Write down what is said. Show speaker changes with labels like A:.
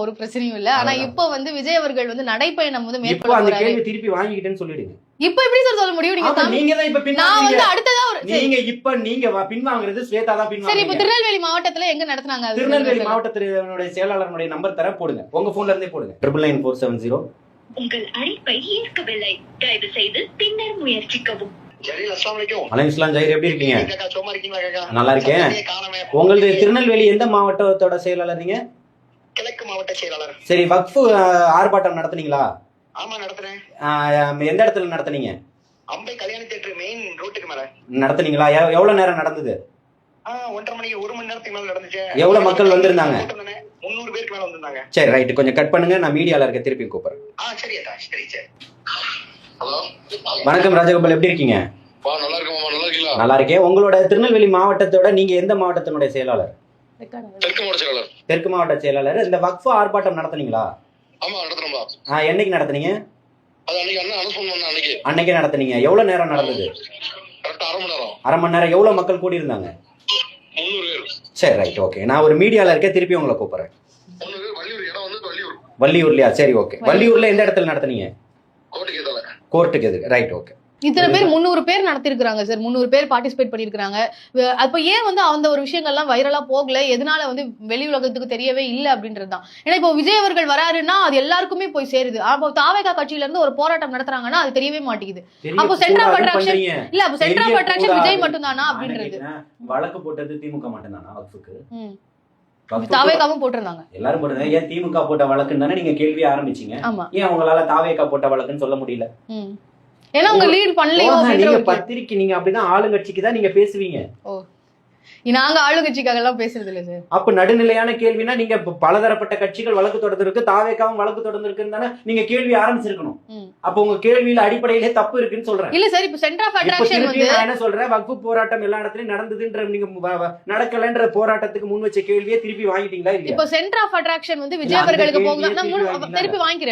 A: ஒரு பிரச்சனையும் இல்ல. ஆனா இப்ப வந்து விஜய் அவர்கள் வந்து நடைப்பயணம் வந்து
B: இப்போ அந்த கேள்வி திருப்பி வாங்கிக்கிட்டேன்னு சொல்லிடுங்க.
A: இப்ப எப்படி சார் சொல்ல முடியும்?
B: நீங்க தான் இப்ப
A: நான் வந்து அடுத்ததா ஒரு
B: நீங்க பின்வாங்குறது ஸ்வேதா தான் பின்வாங்குறீங்க.
A: சரி, இப்ப திருநெல்வேலி மாவட்டத்துல எங்க நடத்துனாங்க?
B: திருநெல்வேலி மாவட்டத்தினுடைய செயலாளருடைய நம்பர் தர போடுங்க. உங்க போன்ல இருந்தே போடுங்க. 99470.
C: உங்கள் அழைப்பை ஏற்கவில்லை. தயவு செய்து பின்னர் முயற்சிக்கவும்.
B: அலைஹிஸ்ஸலாம் ஜெயர், எப்படி இருக்கீங்க? நல்லா இருக்கேன். உங்களுடைய திருநெல்வேலி எந்த மாவட்டத்தோட செயலாளர் நீங்க?
D: கிழக்கு மாவட்ட செயலாளர்.
B: சரி, வக்ஃப் ஆர்ப்பாட்டம் நடத்துனீங்களா?
D: ஆமா, நடத்துறேன்.
B: எந்த இடத்துல நடத்துனீங்க?
D: அம்பை கல்யாண தியேட்டர் மெயின் ரோட்டுக்கு மேல
B: நடத்துனீங்களா? எவ்வளவு நேரம் நடந்தது?
D: 1.5 மணிக்கு 1 மணி நேரத்துக்கு மேல நடந்துச்சு.
B: எவ்வளவு மக்கள் வந்திருந்தாங்க?
D: 300 பேருக்கு மேல வந்திருந்தாங்க.
B: சரி, ரைட், கொஞ்சம் கட் பண்ணுங்க, நான் மீடியால இருக்க திருப்பி கூப்பிடுறேன்.
D: சரி அத்தா, சரி சரி. ஹலோ,
B: வணக்கம் ராஜகோபால், எப்படி இருக்கீங்க?
D: நல்லா இருக்கேன். நல்லா இருக்கீங்களா?
B: நல்லா இருக்கேன். உங்களோட திருநெல்வேலி மாவட்டத்தோட நீங்க எந்த மாவட்டத்தினுடைய செயலாளர்?
D: தெற்கு மாவட்ட செயலாளர்.
B: தெற்கு மாவட்ட செயலாளர். இந்த வக்ஃப் ஆர்ப்பாட்டம் நடத்துனீங்களா?
D: ஆமா, நடத்துறோம்பா.
B: என்னைக்கு நடத்துனீங்க?
D: அது அன்னைக்கு அண்ணா அனௌன்ஸ் பண்ணாங்க.
B: அன்னைக்கே நடத்துனீங்க. எவ்வளவு நேரம் நடந்தது?
D: கரெக்ட்டா அரை மணி நேரம்.
B: அரை மணி நேரம். எவ்வளவு மக்கள் கூடி இருந்தாங்க?
D: 300 பேர்.
B: சரி, ரைட், ஓகே. நான் ஒரு மீடியால இருக்க, திருப்பி உங்களை கூப்பிடுறேன்.
D: வள்ளியூர், இடம் வந்து வள்ளியூர்.
B: வள்ளியூர்லயா? சரி, ஓகே. வள்ளியூர்ல எந்த இடத்துல நடத்துனீங்க?
D: கோட்டைக்கு எதிர.
B: கோர்ட்டுக்கு எதுக்கு? Right, okay.
A: இத்தனை பேர் 300 பேர் நடத்திருக்காங்க சார். 300 பேர் பார்ட்டிசிபேட் பண்ணிருக்காங்க. அப்ப ஏன் வந்து அந்த ஒரு விஷயங்கள்லாம் வைரலா போகல? எதனால வந்து வெளி உலகத்துக்கு தெரியவே இல்லை அப்படின்றதுதான். ஏன்னா இப்போ விஜய் அவர்கள் வராருன்னா அது எல்லாருக்குமே போய் சேருது. அப்போ தாவேகா கட்சியில இருந்து ஒரு போராட்டம் நடத்துறாங்கன்னா அது தெரியவே மாட்டேங்குது. அப்போ சென்டர் ஆஃப் அட்ராக்ஷன் இல்ல, அப்போ சென்டர் ஆஃப் அட்ராக்ஷன் விஜய் மட்டும் தானா அப்படின்றது?
B: வழக்கு போட்டது திமுக மட்டும் தானா வக்ஃபுக்கு?
A: தாவேகாவும் போட்டிருந்தாங்க.
B: எல்லாரும் போட்டிருந்தாங்க. ஏன் திமுக போட்ட வழக்குன்னு தானே நீங்க கேள்வி ஆரம்பிச்சீங்க? ஏன் உங்களால தாவேகா போட்ட வழக்குன்னு சொல்ல முடியல?
A: ஏன்னா உங்க லீட் பண்ணலையோ?
B: நீங்க பத்திரிக்கை, நீங்க அப்படிதான் ஆளுங்கட்சிக்கு தான் நீங்க பேசுவீங்க.
A: நாங்க ஆளுங்கட்சிக்காக எல்லாம் பேசுறது இல்ல சார்.
B: அப்ப நடுநிலையான கேள்வினா நீங்க பலதரப்பட்ட கட்சிகள் வழக்கு தொடர்ந்திருக்கு, தாவேகாவும் வழக்கு தொடர்ந்திருக்குன்னு தானே நீங்க கேள்வி ஆரம்பிச்சிருக்கணும். அப்ப உங்க கேள்வியில அடிப்படையிலே தப்பு இருக்குன்னு சொல்றேன்.
A: இல்ல சார், இப்ப சென்டர் ஆஃப் அட்ராக்ஷன் வந்து
B: நான் என்ன சொல்றேன், வக்ஃப் போராட்டம் எல்லா இடத்துலயும் நடந்ததுன்ற நீங்க நடக்கலன்ற போராட்டத்துக்கு முன் வச்ச கேள்வியே திருப்பி வாங்கிட்டீங்களா?
A: இப்ப சென்டர் ஆஃப் அட்ராக்ஷன் வந்து விஜய் அவர்களுக்கு போகுது, திருப்பி வாங்கிக்கிறேன்.